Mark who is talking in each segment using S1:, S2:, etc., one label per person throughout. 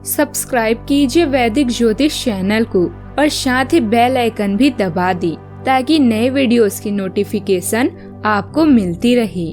S1: Subscribe कीजिए वैदिक ज्योतिष चैनल को और साथ ही बेल आइकन भी दबा दी ताकि नए वीडियोस की नोटिफिकेशन आपको मिलती रहे।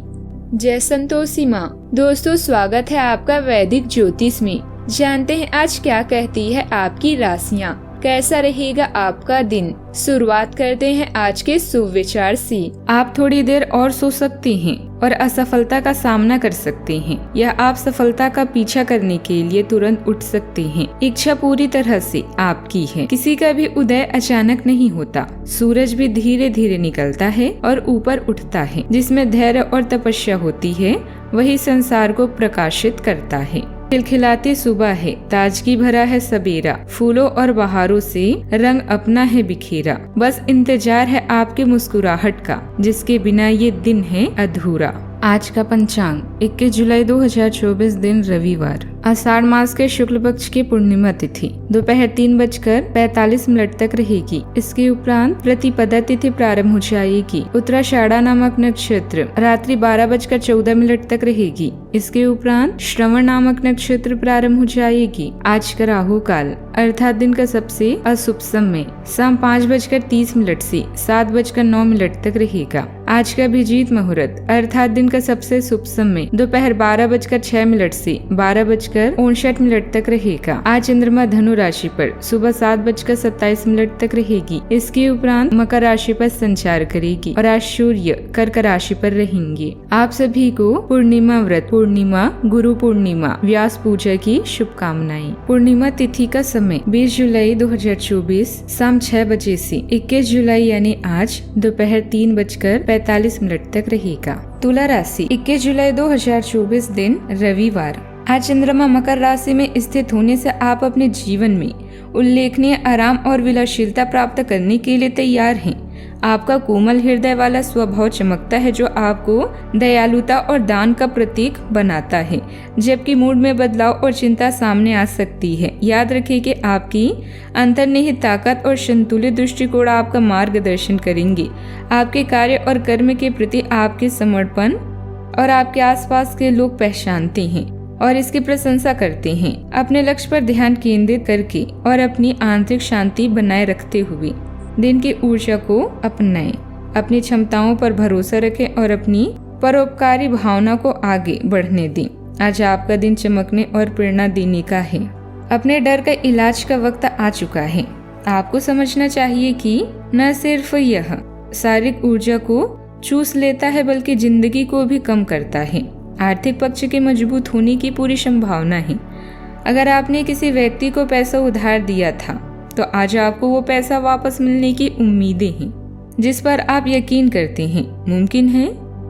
S1: जय संतोषी माँ। दोस्तों, स्वागत है आपका वैदिक ज्योतिष में। जानते हैं आज क्या कहती है आपकी राशियाँ, कैसा रहेगा आपका दिन। शुरुआत करते हैं आज के शुभ विचार से। आप थोड़ी देर और सो सकते हैं और असफलता का सामना कर सकते हैं, या आप सफलता का पीछा करने के लिए तुरंत उठ सकते हैं। इच्छा पूरी तरह से आपकी है। किसी का भी उदय अचानक नहीं होता। सूरज भी धीरे धीरे निकलता है और ऊपर उठता है। जिसमें धैर्य और तपस्या होती है वही संसार को प्रकाशित करता है। खिलखिलाती सुबह है, ताजगी भरा है सबेरा, फूलों और बहारों से रंग अपना है बिखेरा। बस इंतजार है आपकी मुस्कुराहट का, जिसके बिना ये दिन है अधूरा। आज का पंचांग 21 जुलाई 2024 दिन रविवार, आषाढ़ मास के शुक्ल पक्ष की पूर्णिमा तिथि दोपहर 3:45 तक रहेगी। इसके उपरांत प्रतिपदा तिथि प्रारंभ हो जाएगी। उत्तराषाढ़ा नामक नक्षत्र रात्रि 12:14 तक रहेगी। इसके उपरांत श्रवण नामक नक्षत्र प्रारंभ हो जाएगी। आज का राहु काल अर्थात दिन का सबसे अशुभ समय शाम 5:30 से 7:09 तक रहेगा। आज का अभिजीत मुहूर्त अर्थात दिन का सबसे शुभ समय दोपहर 12:06 से 12:59 तक रहेगा। आज चंद्रमा धनु राशि पर सुबह 7:27 तक रहेगी। इसके उपरांत मकर राशि पर संचार करेगी और आज सूर्य कर्क राशि पर रहेंगे। आप सभी को पूर्णिमा व्रत, पूर्णिमा, गुरु पूर्णिमा, व्यास पूजा की शुभकामनाएं। पूर्णिमा तिथि का समय 20 जुलाई 2024 शाम 6 बजे से 21 जुलाई यानी आज दोपहर 3:45 तक रहेगा। तुला राशि 21 जुलाई 2024 दिन रविवार, आज चंद्रमा मकर राशि में स्थित होने से आप अपने जीवन में उल्लेखनीय आराम और विलासिता प्राप्त करने के लिए तैयार हैं। आपका कोमल हृदय वाला स्वभाव चमकता है, जो आपको दयालुता और दान का प्रतीक बनाता है। जबकि मूड में बदलाव और चिंता सामने आ सकती है। याद रखिए कि आपकी अंतर्निहित ताकत और संतुलित दृष्टिकोण आपका मार्गदर्शन करेंगे। आपके कार्य और कर्म के प्रति आपके समर्पण और आपके आसपास के लोग पहचानते हैं और इसकी प्रशंसा करते हैं। अपने लक्ष्य पर ध्यान केंद्रित करके और अपनी आंतरिक शांति बनाए रखते हुए दिन की ऊर्जा को अपनाएं। अपनी क्षमताओं पर भरोसा रखें और अपनी परोपकारी भावना को आगे बढ़ने दें। आज आपका दिन चमकने और प्रेरणा देने का है। अपने डर का इलाज का वक्त आ चुका है। आपको समझना चाहिए कि न सिर्फ यह शारीरिक ऊर्जा को चूस लेता है बल्कि जिंदगी को भी कम करता है। आर्थिक पक्ष के मजबूत होने की पूरी संभावना है। अगर आपने किसी व्यक्ति को पैसा उधार दिया था तो आज आपको वो पैसा वापस मिलने की उम्मीदें हैं, जिस पर आप यकीन करते हैं। मुमकिन है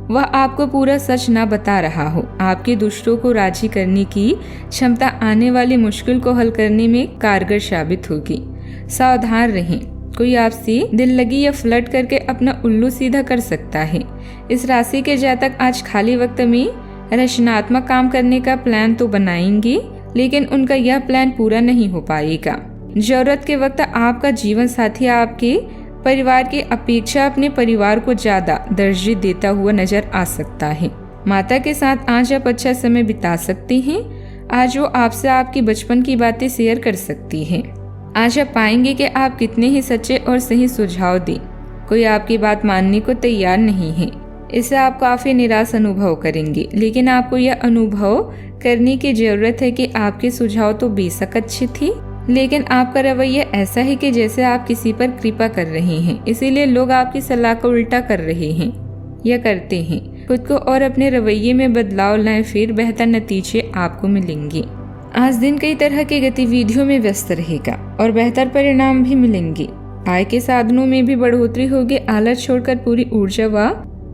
S1: वह आपको पूरा सच ना बता रहा हो। आपके दुष्टों को राजी करने की क्षमता आने वाली मुश्किल को हल करने में कारगर साबित होगी। सावधान रहें, कोई आपसे दिल लगी या फ्लर्ट करके अपना उल्लू सीधा कर सकता है। इस राशि के जातक आज खाली वक्त में रचनात्मक काम करने का प्लान तो बनाएंगे, लेकिन उनका यह प्लान पूरा नहीं हो पाएगा। जरूरत के वक्त आपका जीवन साथी आपके परिवार की अपेक्षा अपने परिवार को ज्यादा तरजीह देता हुआ नजर आ सकता है। माता के साथ आज आप अच्छा समय बिता सकते हैं। आज वो आपसे आपकी बचपन की बातें शेयर कर सकती है। आज आप पाएंगे कि आप कितने ही सच्चे और सही सुझाव दें। कोई आपकी बात मानने को तैयार नहीं है। इससे आप काफी निराश अनुभव करेंगे, लेकिन आपको यह अनुभव करने की जरूरत है कि आपके सुझाव तो बेशक अच्छे थे, लेकिन आपका रवैया ऐसा है कि जैसे आप किसी पर कृपा कर रहे हैं। इसीलिए लोग आपकी सलाह को उल्टा कर रहे हैं या करते हैं। खुद को और अपने रवैये में बदलाव लाएं, फिर बेहतर नतीजे आपको मिलेंगे। आज दिन कई तरह की गतिविधियों में व्यस्त रहेगा और बेहतर परिणाम भी मिलेंगे। आय के साधनों में भी बढ़ोतरी होगी। आलस छोड़कर पूरी ऊर्जा व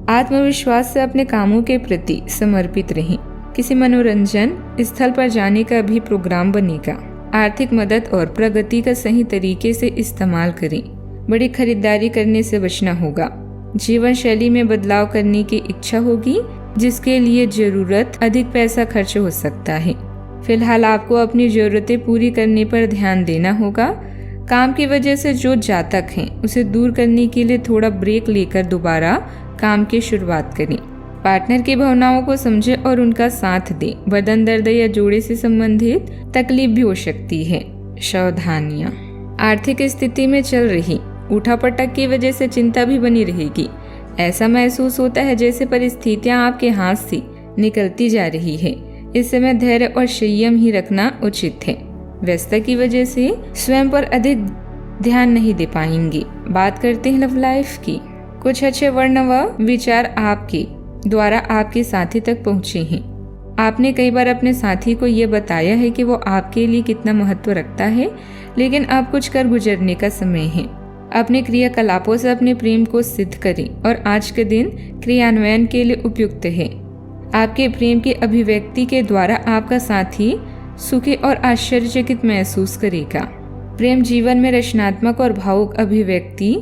S1: आत्मविश्वास से अपने कामों के प्रति समर्पित रहें। किसी मनोरंजन स्थल पर जाने का भी प्रोग्राम बनेगा। आर्थिक मदद और प्रगति का सही तरीके से इस्तेमाल करें। बड़ी खरीदारी करने से बचना होगा। जीवन शैली में बदलाव करने की इच्छा होगी, जिसके लिए जरूरत अधिक पैसा खर्च हो सकता है। फिलहाल आपको अपनी जरूरतें पूरी करने पर ध्यान देना होगा। काम की वजह से जो जातक हैं उसे दूर करने के लिए थोड़ा ब्रेक लेकर दोबारा काम की शुरुआत करें। पार्टनर की भावनाओं को समझे और उनका साथ दे। बदन दर्द या जोड़े से संबंधित तकलीफ भी हो सकती है। सावधानियां, आर्थिक स्थिति में चल रही उठापटक की वजह से चिंता भी बनी रहेगी। ऐसा महसूस होता है जैसे परिस्थितियां आपके हाथ से निकलती जा रही है। इस समय धैर्य और संयम ही रखना उचित है। व्यस्तता की वजह से स्वयं पर अधिक ध्यान नहीं दे पाएंगे। बात करते हैं लव लाइफ की। कुछ अच्छे वर्ण व विचार आपके द्वारा आपके साथी तक पहुँचे हैं। आपने कई बार अपने साथी को ये बताया है कि वो आपके लिए कितना महत्व रखता है, लेकिन अब कुछ कर गुजरने का समय है। अपने क्रियाकलापों से अपने प्रेम को सिद्ध करें और आज के दिन क्रियान्वयन के लिए उपयुक्त है। आपके प्रेम की अभिव्यक्ति के द्वारा आपका साथी सुखी और आश्चर्यचकित महसूस करेगा। प्रेम जीवन में रचनात्मक और भावुक अभिव्यक्ति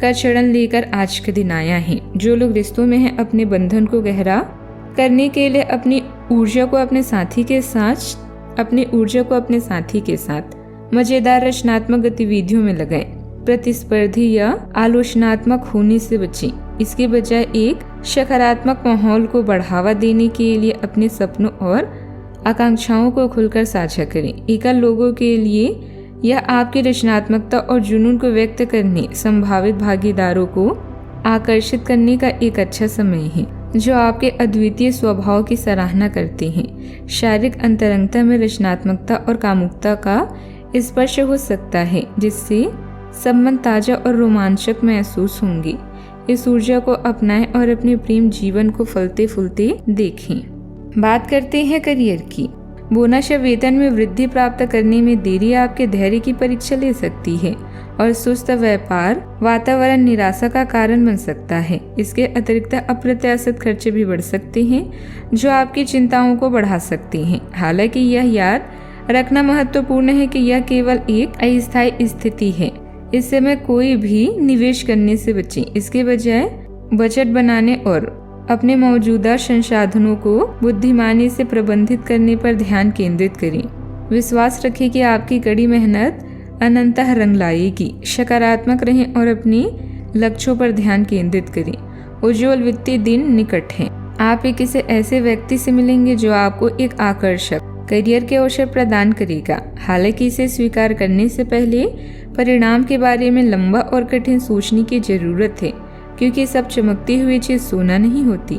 S1: का चरण लेकर आज के दिन आया है। जो लोग रिश्तों में हैं, अपने बंधन को गहरा करने के लिए अपनी ऊर्जा को अपने साथी के साथ मजेदार रचनात्मक गतिविधियों में लगाएं। प्रतिस्पर्धी या आलोचनात्मक होने से बचें। इसके बजाय एक सकारात्मक माहौल को बढ़ावा देने के लिए अपने सपनों और आकांक्षाओं को खुलकर साझा करें। एकल लोगों के लिए यह आपकी रचनात्मकता और जुनून को व्यक्त करने, संभावित भागीदारों को आकर्षित करने का एक अच्छा समय है, जो आपके अद्वितीय स्वभाव की सराहना करते हैं। शारीरिक अंतरंगता में रचनात्मकता और कामुकता का स्पर्श हो सकता है, जिससे संबंध ताजा और रोमांचक महसूस होंगे। इस ऊर्जा को अपनाएं और अपने प्रेम जीवन को फलते फूलते देखें। बात करते हैं करियर की। बोनस या वेतन में वृद्धि प्राप्त करने में देरी आपके धैर्य की परीक्षा ले सकती है और सुस्त व्यापार वातावरण निराशा का कारण बन सकता है। इसके अतिरिक्त अप्रत्याशित खर्चे भी बढ़ सकते हैं, जो आपकी चिंताओं को बढ़ा सकते हैं। हालांकि यह याद रखना महत्वपूर्ण है कि यह केवल एक अस्थायी स्थिति है। इस समय कोई भी निवेश करने से बचें। इसके बजाय बजट बनाने और अपने मौजूदा संसाधनों को बुद्धिमानी से प्रबंधित करने पर ध्यान केंद्रित करें। विश्वास रखें कि आपकी कड़ी मेहनत अनंतः रंग लाएगी। सकारात्मक रहें और अपने लक्ष्यों पर ध्यान केंद्रित करें। उज्ज्वल वित्तीय दिन निकट है। आप एक किसी ऐसे व्यक्ति से मिलेंगे जो आपको एक आकर्षक करियर के अवसर प्रदान करेगा। हालांकि इसे स्वीकार करने से पहले परिणाम के बारे में लंबा और कठिन सोचने की जरूरत है, क्योंकि सब चमकती हुई चीज सोना नहीं होती।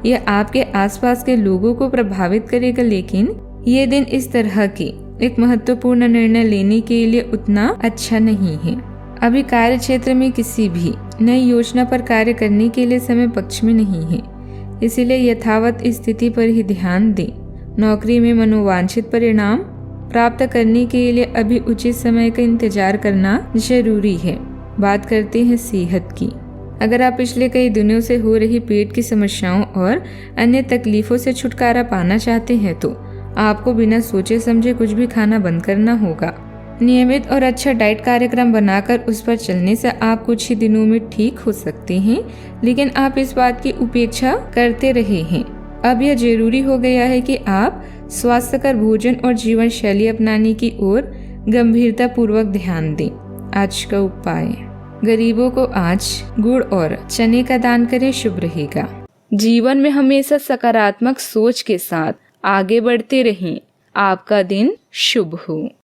S1: यह आपके आसपास के लोगों को प्रभावित करेगा, लेकिन ये दिन इस तरह के एक महत्वपूर्ण निर्णय लेने के लिए उतना अच्छा नहीं है। अभी कार्य क्षेत्र में किसी भी नई योजना पर कार्य करने के लिए समय पक्ष में नहीं है, इसीलिए यथावत स्थिति पर ही ध्यान दें। नौकरी में मनोवांछित परिणाम प्राप्त करने के लिए अभी उचित समय का इंतजार करना जरूरी है। बात करते हैं सेहत की। अगर आप पिछले कई दिनों से हो रही पेट की समस्याओं और अन्य तकलीफों से छुटकारा पाना चाहते हैं तो आपको बिना सोचे समझे कुछ भी खाना बंद करना होगा। नियमित और अच्छा डाइट कार्यक्रम बनाकर उस पर चलने से आप कुछ ही दिनों में ठीक हो सकते हैं, लेकिन आप इस बात की उपेक्षा करते रहे हैं। अब यह जरूरी हो गया है कि आप स्वास्थ्यकर भोजन और जीवन शैली अपनाने की ओर गंभीरता पूर्वक ध्यान दें। आज का उपाय, गरीबों को आज गुड़ और चने का दान करें, शुभ रहेगा। जीवन में हमेशा सकारात्मक सोच के साथ आगे बढ़ते रहें। आपका दिन शुभ हो।